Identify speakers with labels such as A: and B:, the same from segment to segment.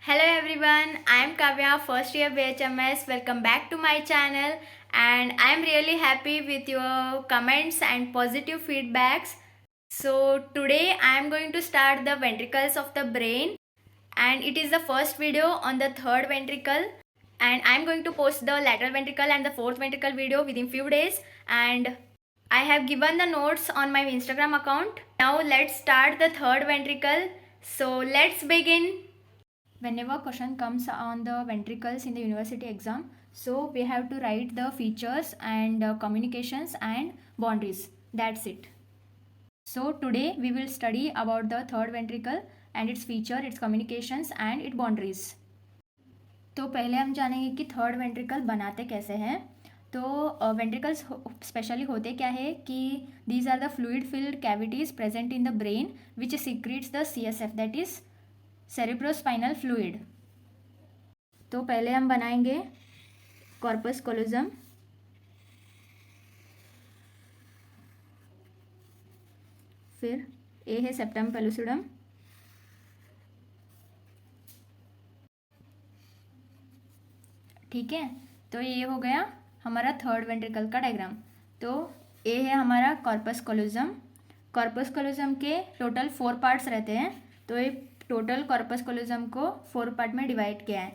A: Hello everyone, I am Kavya, first year BHMS. Welcome back to my channel, and I am really happy with your comments and positive feedbacks. So today I am going to start the ventricles of the brain, and it is the first video on the third ventricle, and I am going to post the lateral ventricle and the fourth ventricle video within few days, and I have given the notes on my Instagram account. Now let's start the third ventricle. So let's begin. Whenever question comes on the ventricles in the university exam, so we have to write the features and communications and boundaries. That's it. So today we will study about the third ventricle and its feature, its communications and its boundaries. तो पहले हम जानेंगे कि third ventricle बनाते कैसे हैं. तो ventricles specially होते क्या है कि these are the fluid filled cavities present in the brain which secrets the CSF, that is cerebrospinal fluid. तो पहले हम बनाएंगे कॉर्पस कोलोजम, फिर ए है सेप्टम पेलुसिडम, ठीक है. तो ये हो गया हमारा थर्ड वेंट्रिकल का डायग्राम. तो ए है हमारा कॉर्पस कोलोजम. कॉर्पस कोलोजम के टोटल 4 पार्ट्स रहते हैं. तो ये टोटल कॉर्पस कोलोजम को 4 पार्ट में डिवाइड किया है.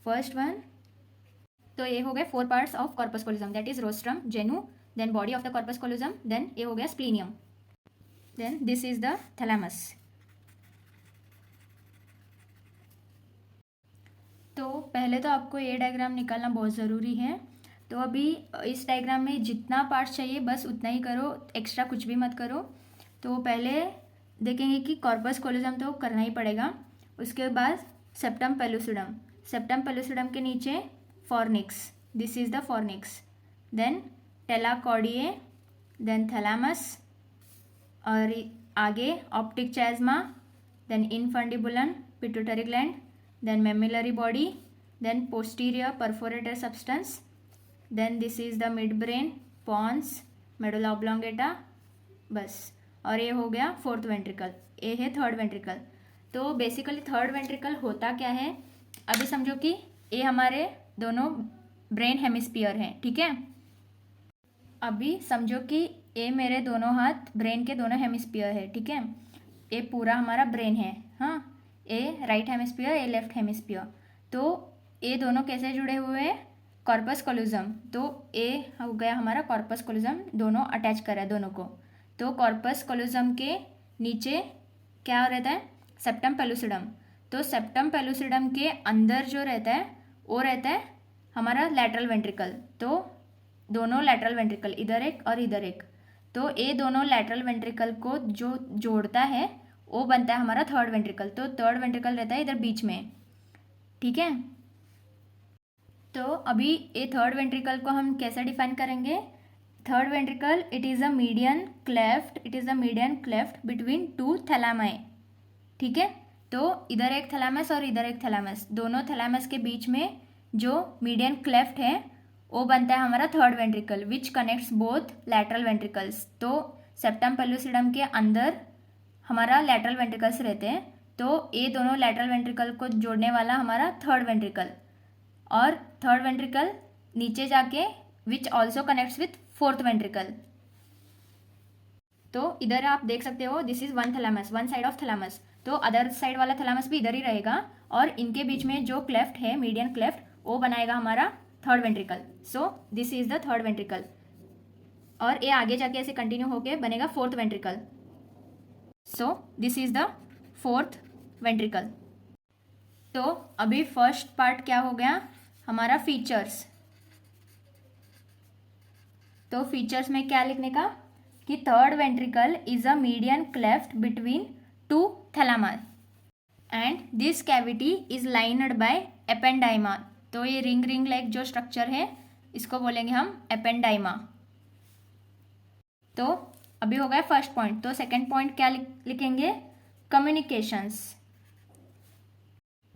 A: फर्स्ट वन, तो ये हो गए 4 parts of corpus callosum, that is rostrum, genu, then body of the corpus callosum, then ये हो गया splenium, then this is the thalamus. तो पहले तो आपको ये डायग्राम निकालना बहुत ज़रूरी है. तो अभी इस डायग्राम में जितना पार्ट चाहिए बस उतना ही करो, एक्स्ट्रा कुछ भी मत करो. तो पहले देखेंगे कि कॉर्पस कोलोजम तो करना ही पड़ेगा. उसके बाद सेप्टम पेलुसिडम, सेप्टम पेलुसिडम के नीचे fornix, this is the fornix, then tela choroidea, then thalamus, और आगे optic chiasma, then infundibulum, pituitary gland, then mammillary body, then posterior perforated substance, then this is the midbrain, pons, medulla oblongata, बस. और ये हो गया fourth ventricle. ये है third ventricle. तो बेसिकली थर्ड वेंट्रिकल होता क्या है, अभी समझो कि ये हमारे दोनों ब्रेन हेमिस्फीयर हैं, ठीक है. अभी समझो कि ये मेरे दोनों हाथ ब्रेन के दोनों हेमिस्फीयर है, ठीक है. ये पूरा हमारा ब्रेन है, हाँ. ये राइट हेमिस्फीयर, ये लेफ्ट हेमिस्फीयर. तो ये दोनों कैसे जुड़े हुए हैं, कॉर्पस कोलोजम. तो ये हो गया हमारा कॉर्पस कोलोजम, दोनों अटैच करा है दोनों को. तो कॉर्पस कोलोजम के नीचे क्या रहता है, सेप्टम पेलुसिडम. तो सेप्टम पेलुसिडम के अंदर जो रहता है वो रहता है हमारा लैटरल वेंट्रिकल. तो दोनों लैटरल वेंट्रिकल, इधर एक और इधर एक. तो ये दोनों लैटरल वेंट्रिकल को जो जोड़ता है वो बनता है हमारा थर्ड वेंट्रिकल. तो थर्ड वेंट्रिकल रहता है इधर बीच में, ठीक है. तो अभी ये थर्ड वेंट्रिकल को हम कैसे डिफाइन करेंगे. Third ventricle, it is a median cleft, it is a median cleft between 2 थैलामाई, ठीक है. तो इधर एक थैलामस और इधर एक थैलामस, दोनों थैलामस के बीच में जो मीडियन क्लेफ्ट है वो बनता है हमारा थर्ड वेंट्रिकल विच कनेक्ट्स बोथ लैटरल वेंट्रिकल्स. तो सेप्टम पेलुसिडम के अंदर हमारा लैटरल वेंट्रिकल्स रहते हैं. तो ये दोनों लैटरल वेंट्रिकल को जोड़ने वाला हमारा थर्ड वेंट्रिकल, और थर्ड वेंट्रिकल नीचे जाके which also connects with fourth ventricle. तो इधर आप देख सकते हो this is one thalamus, one side of thalamus. तो अदर साइड वाला थैलामस भी इधर ही रहेगा, और इनके बीच में जो क्लेफ्ट है मीडियन क्लेफ्ट वो बनाएगा हमारा third ventricle. So this is the third ventricle, और ये आगे जाके ऐसे कंटिन्यू होके बनेगा fourth ventricle. So this is the fourth ventricle. तो अभी फर्स्ट पार्ट क्या हो गया हमारा फीचर्स. तो फीचर्स में क्या लिखने का कि third ventricle is a median cleft between 2 thalami and this cavity is lined by ependyma. तो ये रिंग रिंग लाइक जो स्ट्रक्चर है इसको बोलेंगे हम एपेंडाइमा. तो अभी हो गया फर्स्ट पॉइंट. तो सेकंड पॉइंट क्या लिखेंगे, communications.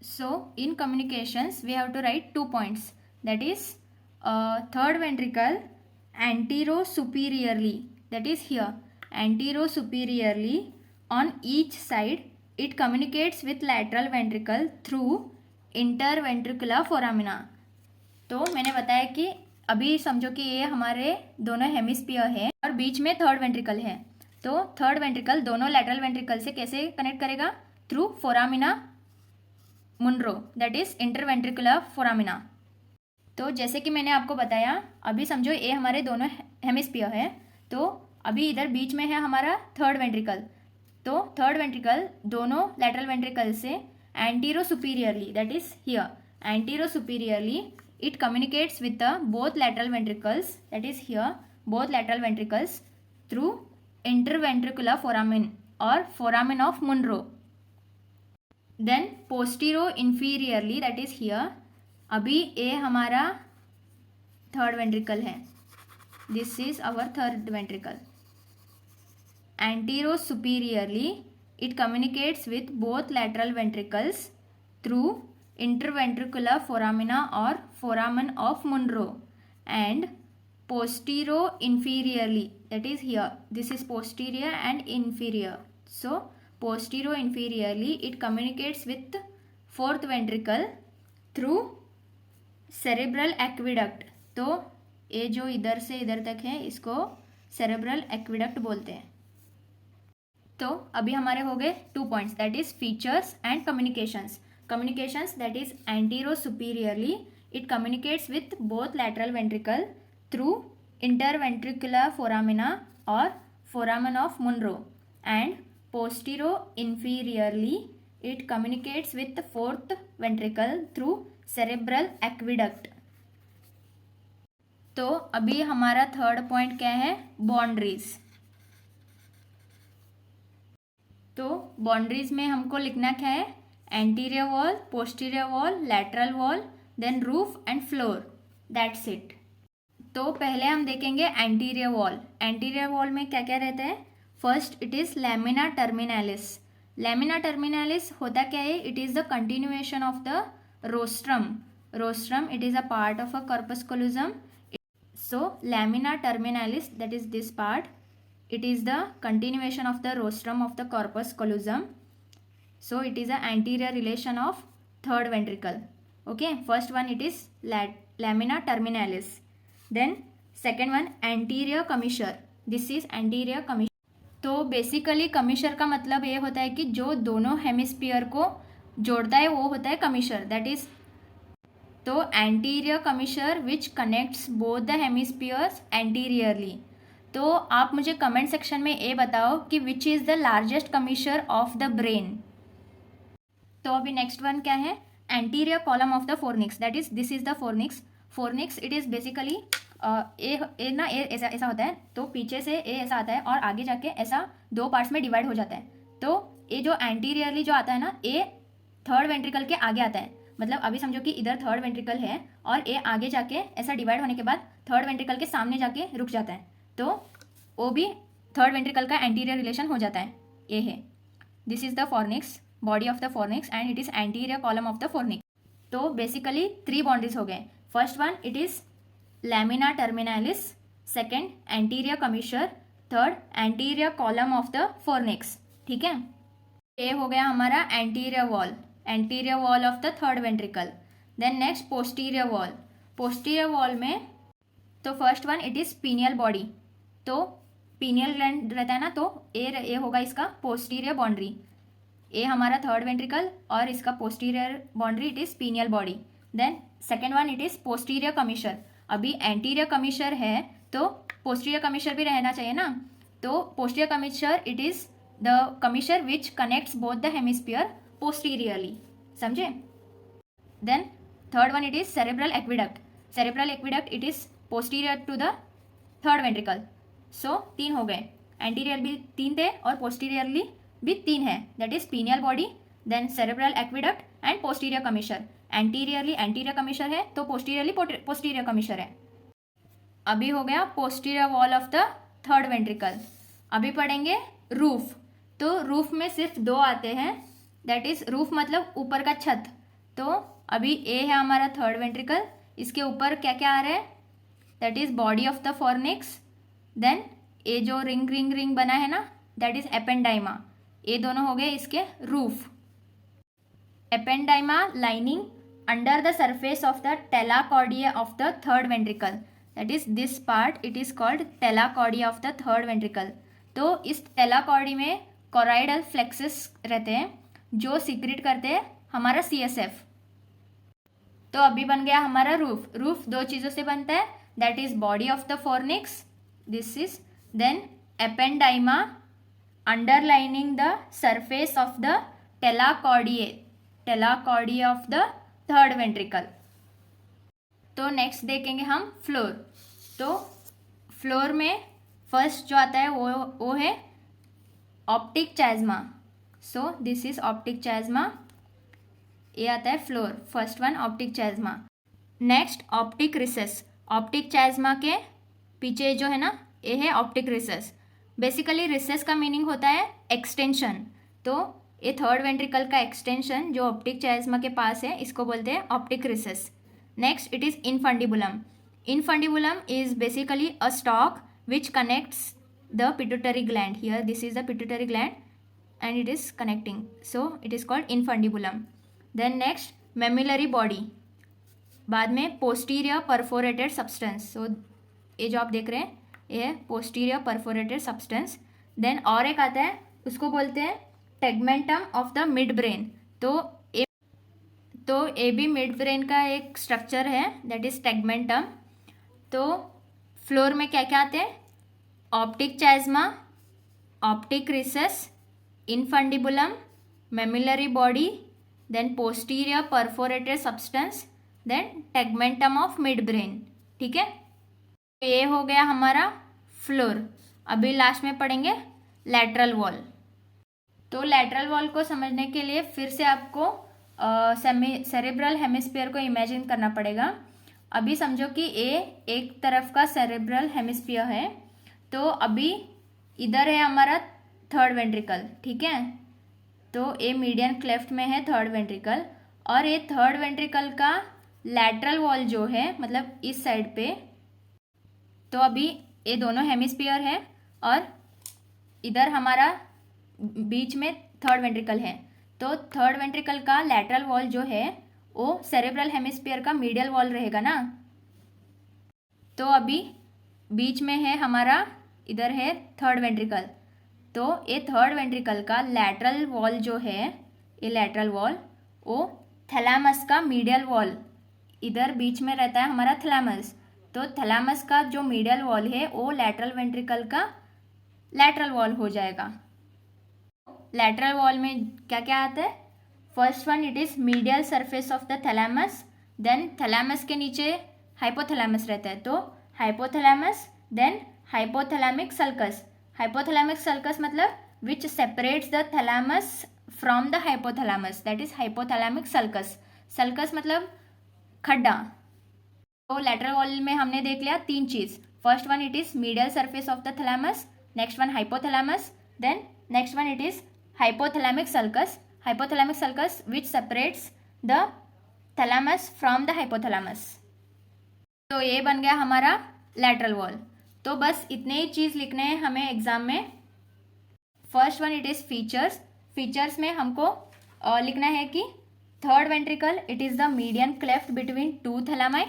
A: So in communications we have to write 2 points, that is third ventricle anterosuperiorly, that is here, anterosuperiorly on each side it communicates with lateral ventricle through interventricular foramina. तो मैंने बताया कि अभी समझो कि ये हमारे दोनों हेमिस्फीयर है और बीच में थर्ड वेंट्रिकल है। तो थर्ड वेंट्रिकल दोनों लैटरल वेंट्रिकल से कैसे कनेक्ट करेगा? Through foramina Monro, that is interventricular foramina. तो जैसे कि मैंने आपको बताया, अभी समझो ये हमारे दोनों हेमिस्फीयर है, तो अभी इधर बीच में है हमारा थर्ड वेंट्रिकल। तो थर्ड वेंट्रिकल दोनों लैटरल वेंट्रिकल से antero superiorly, that is here, antero superiorly it communicates with the both lateral ventricles, that is here, both lateral ventricles through interventricular foramen or foramen of Monro. Then posterior inferiorly, that is here, अभी ये हमारा third ventricle है, this is our third ventricle. Antero superiorly it communicates with both lateral ventricles through interventricular foramina or foramen of Monro, and posterior inferiorly, that is here, this is posterior and inferior, so posterior inferiorly it communicates with fourth ventricle through cerebral aqueduct. तो ये जो इधर से इधर तक है इसको cerebral aqueduct बोलते हैं. तो अभी हमारे हो गए 2 points, that is features and communications. Communications that is anterosuperiorly it communicates with both lateral ventricle through interventricular foramina और foramen of Monro, and posteroinferiorly it communicates with fourth ventricle through cerebral aqueduct. तो अभी हमारा third point क्या है? Boundaries. तो boundaries में हमको लिखना क्या है? Anterior wall, posterior wall, lateral wall, then roof and floor, that's it. तो पहले हम देखेंगे एंटीरियर वॉल. एंटीरियर वॉल में क्या क्या रहता है? First it is lamina terminalis. Lamina terminalis होता क्या है? It is the continuation of the rostrum. Rostrum it is a part of a corpus callosum. So lamina terminalis, that is this part, it is the continuation of the rostrum of the corpus callosum. So it is a anterior relation of third ventricle. Okay, first one it is lamina terminalis. Then second one anterior commissure. This is anterior commissure. तो basically कमिशर का मतलब ये होता है कि जो दोनों hemisphere को जोड़ता है वो होता है कमिशर, दैट इज. तो anterior commissure which connects both the hemispheres anteriorly. तो आप मुझे कमेंट सेक्शन में ये बताओ कि which is the largest commissure of the brain. तो अभी नेक्स्ट वन क्या है? Anterior column of the fornix, that is this is the fornix. Fornix it is basically a ना ए ऐसा होता है, तो पीछे से ए ऐसा आता है और आगे जाके ऐसा दो पार्ट्स में डिवाइड हो जाता है. तो ये जो एंटीरियरली जो आता है ना, ये थर्ड वेंट्रिकल के आगे आता है. मतलब अभी समझो कि इधर थर्ड वेंट्रिकल है और ये आगे जाके ऐसा डिवाइड होने के बाद थर्ड वेंट्रिकल के सामने जाके रुक जाता है, तो वो भी थर्ड वेंट्रिकल का एंटीरियर रिलेशन हो जाता है. ये है, this is the fornix, body of the fornix, and it is anterior column of the fornix. तो बेसिकली 3 बाउंड्रीज हो गए. First one it is lamina terminalis, second anterior commissure, third anterior column of the fornix. ठीक है, ये हो गया हमारा anterior wall, anterior wall of the third ventricle. Then next posterior wall. Posterior wall में तो first one it is pineal body. तो pineal gland रहता है ना, तो ये होगा इसका पोस्टीरियर बाउंड्री. ये हमारा थर्ड वेंट्रिकल और इसका posterior boundary it is pineal body. Then second one it is posterior commissure. अभी एंटीरियर कमिशर है तो पोस्टीरियर कमिशर भी रहना चाहिए ना. तो posterior commissure it is the commissure which connects both the hemisphere posteriorly, समझे. Then third one it is cerebral aqueduct. Cerebral aqueduct it is posterior to the third ventricle. So 3 हो गए, एंटीरियर भी 3 थे और पोस्टीरियरली भी 3 है, that is pineal body, then cerebral aqueduct and posterior commissure. Anteriorly anterior commissure है तो posteriorly posterior commissure है. अभी हो गया posterior wall of the third ventricle. अभी पढ़ेंगे रूफ. तो रूफ में सिर्फ 2 आते हैं, दैट इज रूफ मतलब ऊपर का छत. तो अभी ए है हमारा थर्ड वेंट्रिकल, इसके ऊपर क्या क्या आ रहा है? That is body of the fornix. Then ये जो रिंग बना है ना, दैट इज एपेंडाइमा. ये दोनों हो गए इसके roof. Ependyma lining under the surface of the tela choroidea of the third ventricle, that is this part it is called tela choroidea of the third ventricle. तो इस टेलाकॉर्डी में कोराइडल फ्लेक्सस रहते हैं जो सीक्रेट करते हैं हमारा CSF। तो अभी बन गया हमारा रूफ। रूफ दो चीज़ों से बनता है, that is body of the fornix, this is, then ependyma underlining the surface of the tela choroidea of the third ventricle. तो नेक्स्ट देखेंगे हम फ्लोर। तो फ्लोर में फर्स्ट जो आता है वो है optic chiasma. So this is optic chiasma, ये आता है floor, first one optic chiasma. Next optic recess, optic chiasma के पीछे जो है ना ये है ऑप्टिक रिसेस। बेसिकली रिसेस का मीनिंग होता है एक्सटेंशन, तो ये थर्ड वेंट्रिकल का एक्सटेंशन जो ऑप्टिक चाज्मा के पास है इसको बोलते हैं optic recess. Next it is infundibulum. Infundibulum is basically a stalk which connects the pituitary gland, here this is the pituitary gland and it is connecting, so it is called infundibulum. Then next mammillary body, बाद में posterior perforated substance, so ये जो आप देख रहे हैं ये है posterior perforated substance. then और एक आता है उसको बोलते हैं tegmentum of the midbrain, तो ये भी मिड ब्रेन का एक स्ट्रक्चर है, दैट इज tegmentum. तो फ्लोर में क्या क्या आते हैं, optic chiasma, optic recess, infundibulum, mammillary body, then posterior perforated substance, then tegmentum of midbrain. ठीक है, ये हो गया हमारा फ्लोर। अभी लास्ट में पढ़ेंगे लैटरल वॉल। तो लैटरल वॉल को समझने के लिए फिर से आपको सेरेब्रल हेमिस्फीयर को इमेजिन करना पड़ेगा। अभी समझो कि ये एक तरफ का सेरेब्रल हेमिस्फीयर है, तो अभी इधर है हमारा थर्ड वेंट्रिकल, ठीक है। तो ये मीडियन क्लेफ्ट में है थर्ड वेंट्रिकल, और ये थर्ड वेंट्रिकल का लैटरल वॉल जो है मतलब इस साइड पे, तो अभी ये दोनों हेमिस्फीयर है और इधर हमारा बीच में थर्ड वेंट्रिकल है। तो थर्ड वेंट्रिकल का लैटरल वॉल जो है वो सेरेब्रल हेमिस्फीयर का मीडियल वॉल रहेगा ना। तो अभी बीच में है हमारा, इधर है थर्ड वेंट्रिकल, तो ये थर्ड वेंट्रिकल का लैटरल वॉल जो है, ये लैटरल वॉल वो थैलामस का मीडियल वॉल, इधर बीच में रहता है हमारा थैलामस, तो थैलामस का जो मीडियल वॉल है वो लैटरल वेंट्रिकल का लैटरल वॉल हो जाएगा। लैटरल वॉल में क्या क्या आता है, first one it is medial surface of the thalamus, then thalamus के नीचे हाइपोथैलामस रहता है, तो hypothalamus, then hypothalamic sulcus. Hypothalamic sulcus मतलब which separates the thalamus from the hypothalamus, that is hypothalamic sulcus. Sulcus मतलब खड्डा। तो लैटरल वॉल में हमने देख लिया तीन चीज, first one it is medial surface of the thalamus, next one hypothalamus, then next one it is hypothalamic sulcus. Hypothalamic sulcus which separates the thalamus from the hypothalamus. तो ये बन गया हमारा लैटरल वॉल। तो बस इतने ही चीज़ लिखने हैं हमें एग्जाम में। First one it is features. Features में हमको लिखना है कि third ventricle it is the median cleft between two thalami,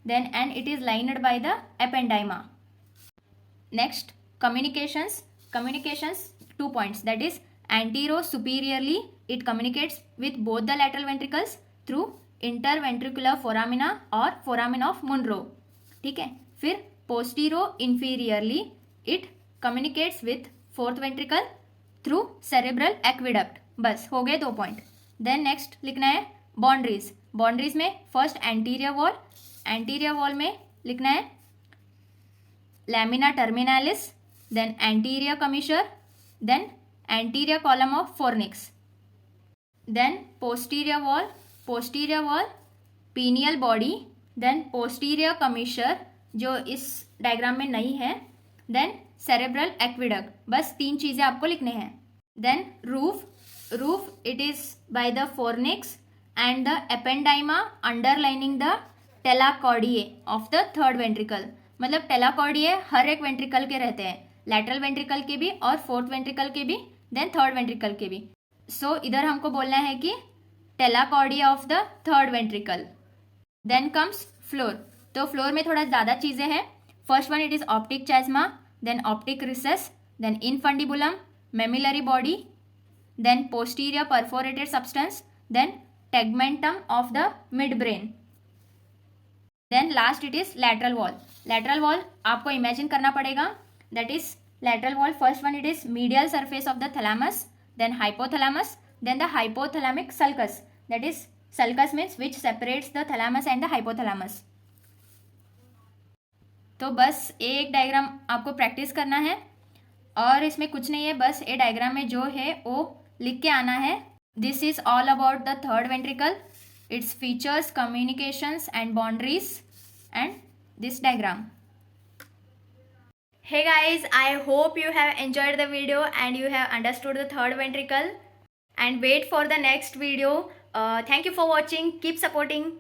A: then and it is lined by the ependyma. Next communications. Communications 2 points, that is anterior superiorly it communicates with both the lateral ventricles through interventricular foramina or foramen of Monro, ठीक है। फिर posterior inferiorly it communicates with fourth ventricle through cerebral aqueduct। बस हो गए 2 point। Then next लिखना है boundaries. Boundaries में first anterior wall, anterior wall में लिखना है lamina terminalis, then anterior commissure, then anterior column of fornix, then posterior wall pineal body, then posterior commissure जो इस डायग्राम में नहीं है, then cerebral aqueduct। बस 3 चीज़ें आपको लिखने हैं। then roof it is by the fornix and the ependyma underlining the telacordiae of the third ventricle। मतलब टेलाकॉर्डिए हर एक वेंट्रिकल के रहते हैं, लैटरल वेंट्रिकल के भी और फोर्थ वेंट्रिकल के भी, देन थर्ड वेंट्रिकल के भी। सो इधर हमको बोलना है कि tela choroidea of the third ventricle. Then comes floor. तो फ्लोर में थोड़ा ज़्यादा चीज़ें हैं. First one it is optic chiasma, then optic recess, then infundibulum, mammillary body, then posterior perforated substance, then tegmentum of the midbrain. Then last it is lateral wall. Lateral wall आपको imagine करना पड़ेगा. That is lateral wall, first one it is medial surface of the thalamus, then hypothalamus, then the hypothalamic sulcus. That is sulcus means which separates the thalamus and the hypothalamus. तो बस एक diagram आपको practice करना है और इसमें कुछ नहीं है, बस ये डायग्राम में जो है वो लिख के आना है. This is all about the third ventricle, its features, communications and boundaries, and this diagram. Hey guys, I hope you have enjoyed the video and you have understood the third ventricle, and wait for the next video. Thank you for watching. Keep supporting.